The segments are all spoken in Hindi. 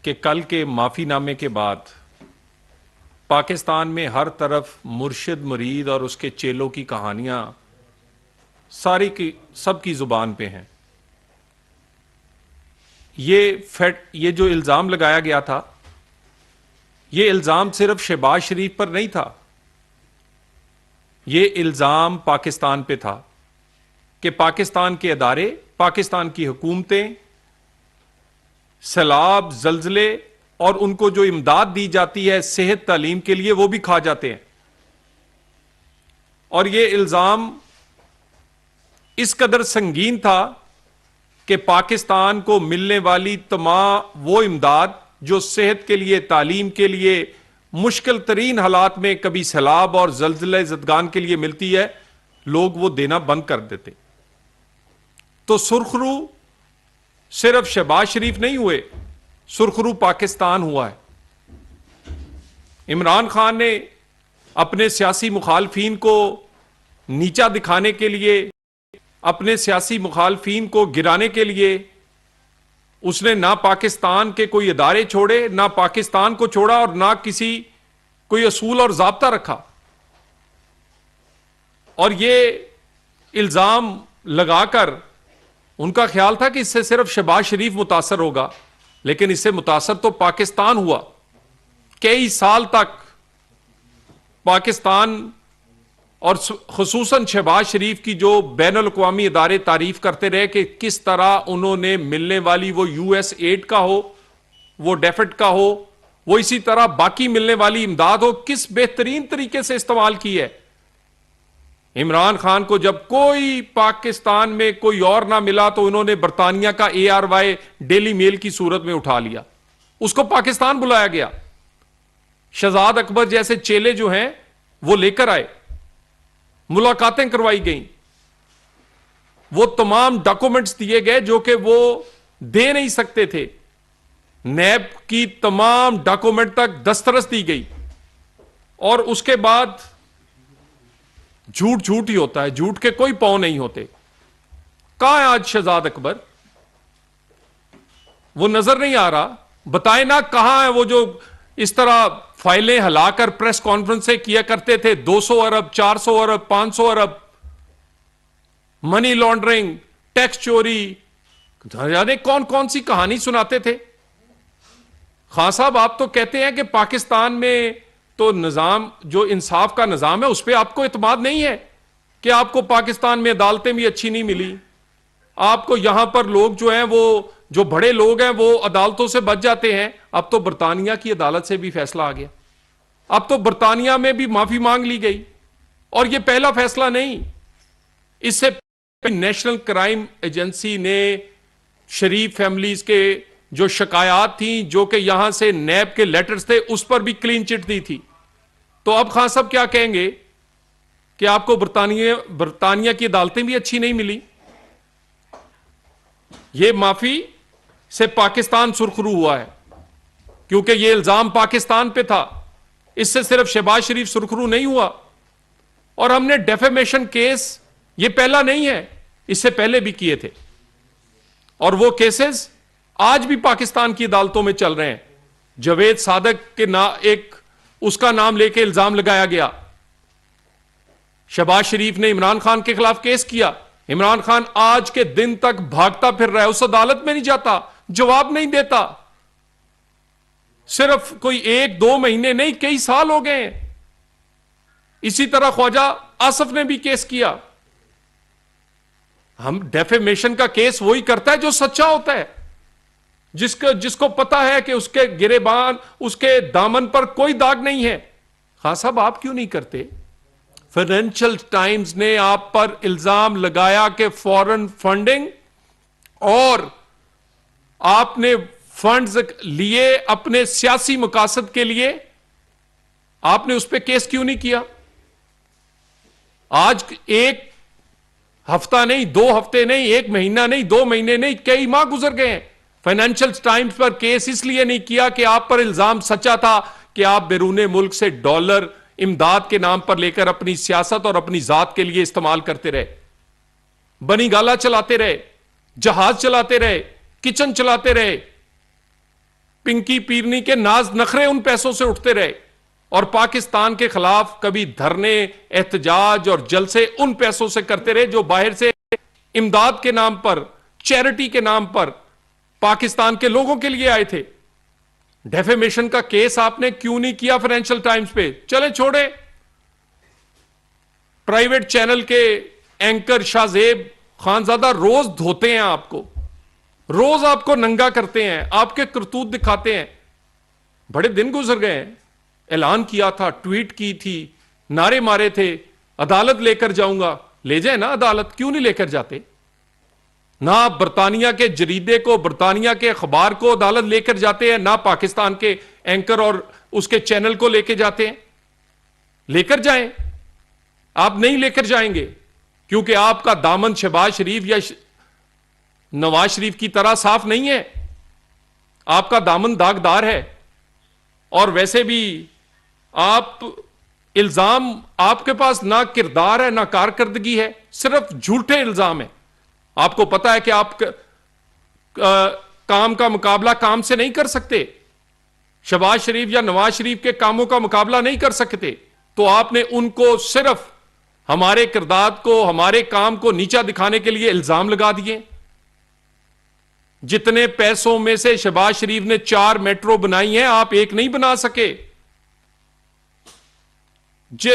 कि कल के माफीनामे के बाद पाकिस्तान में हर तरफ मुर्शिद मुरीद और उसके चेलों की कहानियां सारी की सबकी जुबान पे हैं। ये जो इल्जाम लगाया गया था, ये इल्जाम सिर्फ शहबाज शरीफ पर नहीं था, ये इल्जाम पाकिस्तान पे था कि पाकिस्तान के अदारे, पाकिस्तान की हुकूमतें सैलाब, जल्जले और उनको जो इमदाद दी जाती है सेहत तालीम के लिए, वो भी खा जाते हैं। और ये इल्जाम इस कदर संगीन था कि पाकिस्तान को मिलने वाली तमाम वो इमदाद जो सेहत के लिए, तालीम के लिए मुश्किल तरीन हालात में कभी सैलाब और जल्जले ज़दगान के लिए मिलती है, लोग वो देना बंद कर देते। तो सुर्खरू सिर्फ शहबाज शरीफ नहीं हुए, सुर्खरू पाकिस्तान हुआ है। इमरान खान ने अपने सियासी मुखालफीन को नीचा दिखाने के लिए, अपने सियासी मुखालफीन को गिराने के लिए उसने ना पाकिस्तान के कोई इदारे छोड़े, ना पाकिस्तान को छोड़ा और ना किसी कोई असूल और ज़ाब्ता रखा। और ये इल्जाम लगाकर उनका ख्याल था कि इससे सिर्फ शहबाज शरीफ मुतासर होगा, लेकिन इससे मुतासर तो पाकिस्तान हुआ। कई साल तक पाकिस्तान और खुसूसन शहबाज शरीफ की जो बैनुल अक़वामी इदारे तारीफ करते रहे कि किस तरह उन्होंने मिलने वाली वो यूएस एड का हो, वो डेफिड का हो, वो इसी तरह बाकी मिलने वाली इमदाद हो, किस बेहतरीन तरीके से इस्तेमाल की है। इमरान खान को जब कोई पाकिस्तान में कोई और ना मिला तो उन्होंने बरतानिया का ARY डेली मेल की सूरत में उठा लिया, उसको पाकिस्तान बुलाया गया। शहजाद अकबर जैसे चेले जो हैं वो लेकर आए, मुलाकातें करवाई गई, वो तमाम डॉक्यूमेंट्स दिए गए जो कि वो दे नहीं सकते थे। नैब की तमाम डॉक्यूमेंट तक दस्तरस दी गई और उसके बाद झूठ झूठ ही होता है, झूठ के कोई पांव नहीं होते। कहां है आज शहजाद अकबर? वो नजर नहीं आ रहा। बताए ना कहां है वो जो इस तरह फाइलें हिलाकर प्रेस कॉन्फ्रेंस से किया करते थे, 200 अरब, 400 अरब, 500 अरब, मनी लॉन्ड्रिंग, टैक्स चोरी, जाने कौन कौन सी कहानी सुनाते थे। खान साहब, आप तो कहते हैं कि पाकिस्तान में तो निजाम, जो इंसाफ का निजाम है, उस पर आपको इत्मीनान नहीं है कि आपको पाकिस्तान में अदालतें भी अच्छी नहीं मिली। आपको यहां पर लोग जो हैं, वो जो बड़े लोग हैं, वो अदालतों से बच जाते हैं। अब तो बरतानिया की अदालत से भी फैसला आ गया, अब तो बरतानिया में भी माफी मांग ली गई। और यह पहला फैसला नहीं, इससे नेशनल क्राइम एजेंसी ने शरीफ फैमिलीज के जो शिकायत थी, जो कि यहां से नैब के लेटर्स थे, उस पर भी क्लीन चिट दी थी। तो अब खान साहब क्या कहेंगे कि आपको बरतानिया की अदालतें भी अच्छी नहीं मिली? यह माफी से पाकिस्तान सुरखरू हुआ है, क्योंकि यह इल्जाम पाकिस्तान पे था। इससे सिर्फ शहबाज शरीफ सुरखरू नहीं हुआ। और हमने डेफेमेशन केस, यह पहला नहीं है, इससे पहले भी किए थे, और वो केसेस आज भी पाकिस्तान की अदालतों में चल रहे हैं। जवेद सादक के एक उसका नाम लेके इल्जाम लगाया गया। शहबाज शरीफ ने इमरान खान के खिलाफ केस किया। इमरान खान आज के दिन तक भागता फिर रहा है, उस अदालत में नहीं जाता, जवाब नहीं देता। सिर्फ कोई 1-2 महीने नहीं, कई साल हो गए हैं। इसी तरह ख्वाजा आसफ ने भी केस किया। हम डेफेमेशन का केस वही करता है जो सच्चा होता है, जिसको पता है कि उसके गिरेबान, उसके दामन पर कोई दाग नहीं है। खान साहब, आप क्यों नहीं करते? फाइनेंशियल टाइम्स ने आप पर इल्जाम लगाया कि फॉरेन फंडिंग, और आपने फंड्स लिए अपने सियासी मकासद के लिए, आपने उस पर केस क्यों नहीं किया? आज 1 हफ्ता नहीं, 2 हफ्ते नहीं, 1 महीना नहीं, 2 महीने नहीं, कई माह गुजर गए हैं। फाइनेंशियल टाइम्स पर केस इसलिए नहीं किया कि आप पर इल्जाम सच्चा था कि आप बैरून मुल्क से डॉलर इमदाद के नाम पर लेकर अपनी सियासत और अपनी जात के लिए इस्तेमाल करते रहे, बनी गाला चलाते रहे, जहाज चलाते रहे, किचन चलाते रहे, पिंकी पीरनी के नाज नखरे उन पैसों से उठते रहे, और पाकिस्तान के खिलाफ कभी धरने, एहतजाज और जलसे उन पैसों से करते रहे जो बाहर से इमदाद के नाम पर, चैरिटी के नाम पर पाकिस्तान के लोगों के लिए आए थे। डेफेमेशन का केस आपने क्यों नहीं किया फाइनेंशियल टाइम्स पे? चले छोड़े। प्राइवेट चैनल के एंकर शाहजेब खानजादा रोज धोते हैं आपको, रोज आपको नंगा करते हैं, आपके करतूत दिखाते हैं। बड़े दिन गुजर गए हैं, ऐलान किया था, ट्वीट की थी, नारे मारे थे, अदालत लेकर जाऊंगा। ले जाए ना अदालत, क्यों नहीं लेकर जाते? ना आप बरतानिया के जरीदे को, बरतानिया के अखबार को अदालत लेकर जाते हैं, ना पाकिस्तान के एंकर और उसके चैनल को लेकर जाते हैं। लेकर जाएं। आप नहीं लेकर जाएंगे क्योंकि आपका दामन शहबाज शरीफ या नवाज शरीफ की तरह साफ नहीं है। आपका दामन दागदार है। और वैसे भी आप इल्जाम, आपके पास ना किरदार है ना कारकर्दगी है, सिर्फ झूठे इल्जाम है। आपको पता है कि आप काम का मुकाबला काम से नहीं कर सकते, शहबाज शरीफ या नवाज शरीफ के कामों का मुकाबला नहीं कर सकते, तो आपने उनको सिर्फ हमारे किरदार को, हमारे काम को नीचा दिखाने के लिए इल्जाम लगा दिए। जितने पैसों में से शहबाज शरीफ ने 4 मेट्रो बनाई हैं, आप एक नहीं बना सके।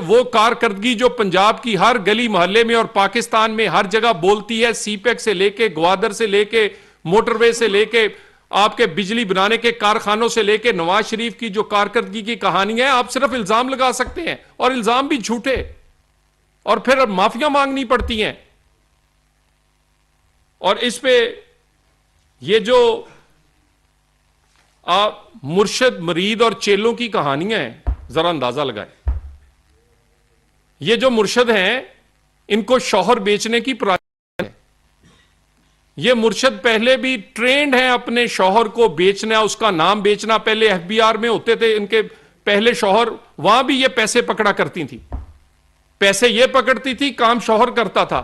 वो कारकर्दगी जो पंजाब की हर गली मोहल्ले में और पाकिस्तान में हर जगह बोलती है, सीपेक से लेके, ग्वादर से लेके, मोटरवे से लेके, आपके बिजली बनाने के कारखानों से लेके, नवाज शरीफ की जो कारकर्दगी की कहानी है, आप सिर्फ इल्जाम लगा सकते हैं, और इल्जाम भी झूठे, और फिर माफिया मांगनी पड़ती हैं। और इस पे ये जो मुर्शिद, मरीद और चेलों की कहानियां हैं, जरा अंदाजा लगाएं। ये जो मुर्शिद हैं, इनको शौहर बेचने की प्रावधान है। ये मुर्शिद पहले भी ट्रेंड हैं अपने शौहर को बेचना, उसका नाम बेचना। पहले एफबीआर में होते थे इनके पहले शौहर, वहां भी ये पैसे पकड़ा करती थी। पैसे ये पकड़ती थी, काम शौहर करता था।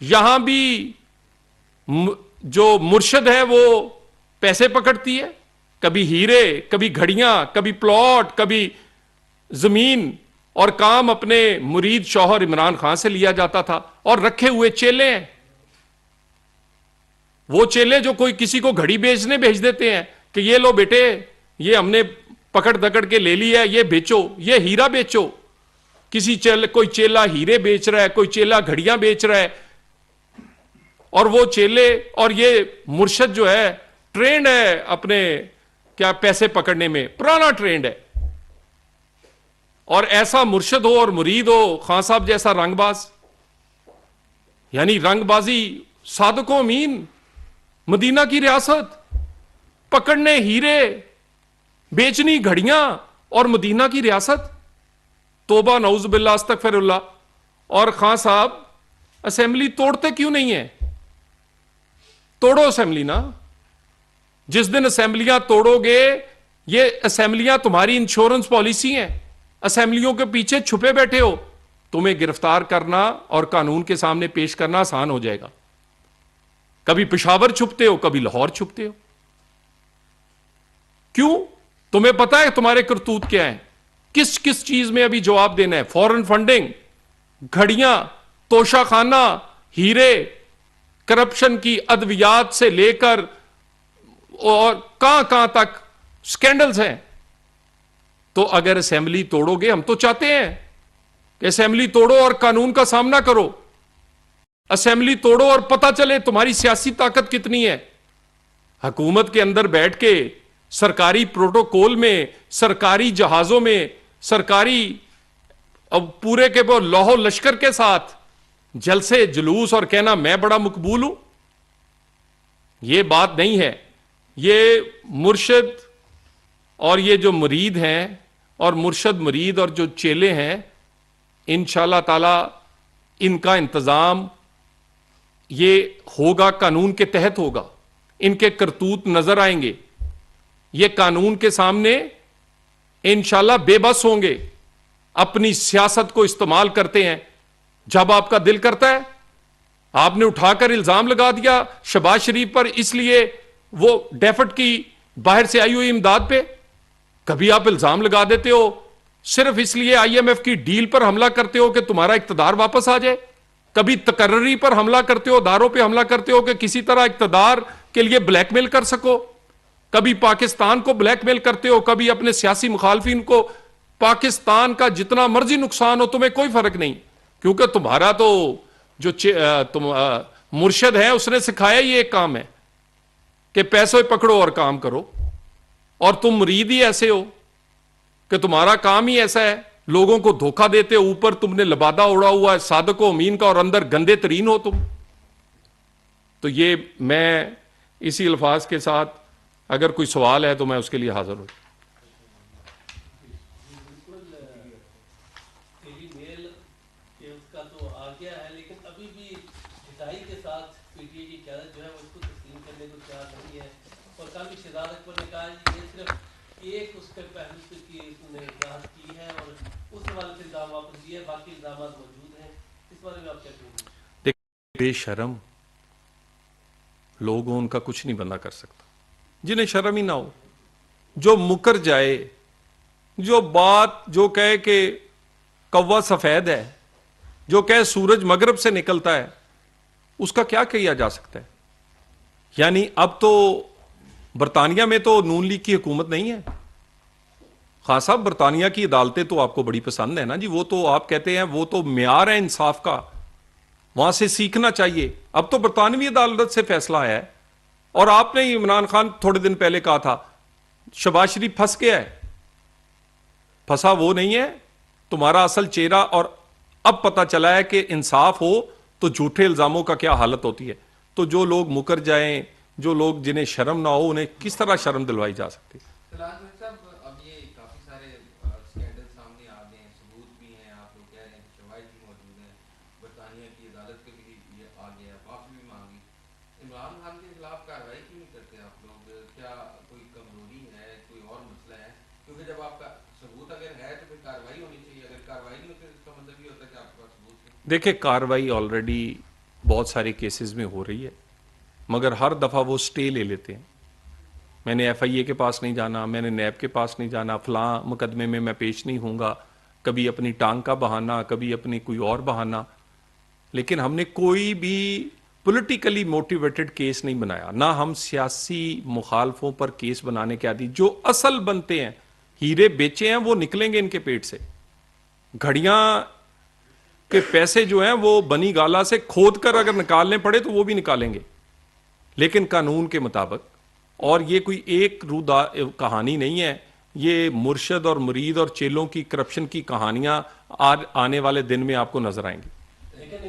यहां भी जो मुर्शिद है वो पैसे पकड़ती है, कभी हीरे, कभी घड़ियां, कभी प्लॉट, कभी जमीन, और काम अपने मुरीद शौहर इमरान खान से लिया जाता था। और रखे हुए चेले हैं, वो चेले जो कोई किसी को घड़ी बेचने भेज देते हैं कि ये लो बेटे, ये हमने पकड़ दकड़ के ले लिया है, ये बेचो, ये हीरा बेचो। कोई चेला हीरे बेच रहा है, कोई चेला घड़ियां बेच रहा है। और वो चेले और ये मुर्शिद जो है, ट्रेंड है अपने क्या पैसे पकड़ने में, पुराना ट्रेंड है। और ऐसा मुर्शिद हो और मुरीद हो, खान साहब जैसा रंगबाज, यानी रंगबाजी, सादको अमीन, मदीना की रियासत, पकड़ने हीरे, बेचनी घड़ियां और मदीना की रियासत। तोबा नऊजुबिल्लाह अस्तगफिरुल्लाह। और खान साहब असेंबली तोड़ते क्यों नहीं है? तोड़ो असेंबली ना। जिस दिन असेंबलियां तोड़ोगे, ये असेंबलियां तुम्हारी इंश्योरेंस पॉलिसी हैं। असेंबलियों के पीछे छुपे बैठे हो, तुम्हें गिरफ्तार करना और कानून के सामने पेश करना आसान हो जाएगा। कभी पेशावर छुपते हो, कभी लाहौर छुपते हो। क्यों? तुम्हें पता है तुम्हारे करतूत क्या है, किस किस चीज में अभी जवाब देना है। फॉरेन फंडिंग, घड़ियां, तोशाखाना, हीरे, करप्शन की अद्वियात से लेकर और कहां कहां तक स्कैंडल्स हैं। तो अगर असेंबली तोड़ोगे, हम तो चाहते हैं कि असेंबली तोड़ो और कानून का सामना करो। असेंबली तोड़ो और पता चले तुम्हारी सियासी ताकत कितनी है। हुकूमत के अंदर बैठ के सरकारी प्रोटोकॉल में, सरकारी जहाजों में, सरकारी अब पूरे के वो लौहो लश्कर के साथ जलसे जुलूस और कहना मैं बड़ा मकबूल हूं, यह बात नहीं है। ये मुर्शिद और ये जो मुरीद हैं, और मुर्शिद मुरीद और जो चेले हैं, इंशाअल्लाह ताला इनका इंतजाम ये होगा, कानून के तहत होगा। इनके करतूत नजर आएंगे, ये कानून के सामने इंशाअल्लाह बेबस होंगे। अपनी सियासत को इस्तेमाल करते हैं। जब आपका दिल करता है, आपने उठाकर इल्जाम लगा दिया शहबाज शरीफ पर, इसलिए वो डेफर्ट की बाहर से आई हुई इमदाद पे कभी आप इल्जाम लगा देते हो सिर्फ इसलिए आईएमएफ की डील पर हमला करते हो कि तुम्हारा इक्तदार वापस आ जाए, कभी तकर्री पर हमला करते हो, दारों पे हमला करते हो कि किसी तरह इक्तदार के लिए ब्लैकमेल कर सको, कभी पाकिस्तान को ब्लैकमेल करते हो, कभी अपने सियासी मुखालफिन को। पाकिस्तान का जितना मर्जी नुकसान हो तुम्हें कोई फर्क नहीं, क्योंकि तुम्हारा तो जो तुम मुर्शद है उसने सिखाया ही एक काम है कि पैसे पकड़ो और काम करो, और तुम मुरीद ही ऐसे हो कि तुम्हारा काम ही ऐसा है, लोगों को धोखा देते हो, ऊपर तुमने लबादा उड़ा हुआ है सादक व अमीन का और अंदर गंदे तरीन हो तुम। तो ये मैं इसी अल्फाज के साथ अगर कोई सवाल है तो मैं उसके लिए हाजिर हूं। एक उसके पहलू की उसने इजाजत की है और उस वाले से इल्जाम वापस दिए, बाकी इल्जाम मौजूद हैं, इस बारे में आप क्या कहेंगे? देखिए, बेशरम लोग उनका कुछ नहीं बंदा कर सकता, जिन्हें शर्म ही ना हो, जो मुकर जाए, जो बात जो कहे कि कौवा सफेद है, जो कहे सूरज मगरब से निकलता है, उसका क्या किया जा सकता है? यानी अब तो बरतानिया में तो नून लीग की हुकूमत नहीं है। खान साहब, बरतानिया की अदालतें तो आपको बड़ी पसंद है ना जी, वो तो आप कहते हैं वो तो म्यार है इंसाफ का, वहां से सीखना चाहिए। अब तो बरतानवी अदालत से फैसला आया है, और आपने इमरान खान थोड़े दिन पहले कहा था शहबाज शरीफ फंस गया है। फंसा वो नहीं है, तुम्हारा असल चेहरा, और अब पता चला है कि इंसाफ हो तो झूठे इल्जामों का क्या हालत होती है। तो जो लोग मुकर जाएं, जो लोग जिन्हें शर्म ना हो, उन्हें किस तरह शर्म दिलवाई जा सकती है? अब ये काफी सारे स्कैंडल सामने आ गए हैं, सबूत भी हैं, आप लोग कह रहे हैं शवाहिद भी मौजूद हैं, बरतानिया की अदालत के भी ये आ गया, माफी भी मांगी। इमरान खान के खिलाफ कार्रवाई क्यों नहीं करते आप लोग? क्या कोई कमजोरी है, कोई और मसला है? क्योंकि जब आपका सबूत अगर है तो फिर कार्रवाई होनी चाहिए, अगर कार्रवाई नहीं होती तो इसका मतलब ये होता है कि आपके पास सबूत है। देखिए, कार्रवाई ऑलरेडी बहुत सारे केसेस में हो रही है, मगर हर दफा वो स्टे ले लेते हैं। मैंने एफआईए के पास नहीं जाना, मैंने नैब के पास नहीं जाना, फलां मुकदमे में मैं पेश नहीं होऊंगा, कभी अपनी टांग का बहाना, कभी अपनी कोई और बहाना। लेकिन हमने कोई भी पॉलिटिकली मोटिवेटेड केस नहीं बनाया, ना हम सियासी मुखालफों पर केस बनाने के आदि। जो असल बनते हैं, हीरे बेचे हैं वो निकलेंगे इनके पेट से, घड़ियां के पैसे जो हैं वो बनी गाला से खोद कर अगर निकालने पड़े तो वो भी निकालेंगे, लेकिन कानून के मुताबिक। और ये कोई एक रूदा कहानी नहीं है, ये मुर्शद और मुरीद और चेलों की करप्शन की कहानियां आने वाले दिन में आपको नजर आएंगी। लेकिन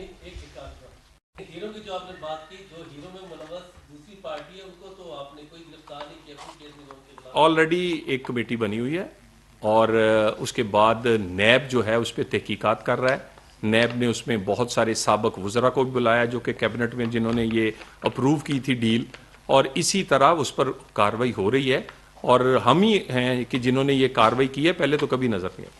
हीरो की जो आपने बात की, जो हीरो में मुलव्वस दूसरी पार्टी है, उनको तो आपने कोई गिरफ्तार नहीं किया, कोई केस नहीं किया। ऑलरेडी एक कमेटी बनी हुई है, और उसके बाद नैब जो है उस पर तहकीकात कर रहा है। नैब ने उसमें बहुत सारे साबक वज़रा को भी बुलाया जो कि कैबिनेट में जिन्होंने ये अप्रूव की थी डील, और इसी तरह उस पर कार्रवाई हो रही है, और हम ही हैं कि जिन्होंने ये कार्रवाई की है, पहले तो कभी नजर नहीं आई।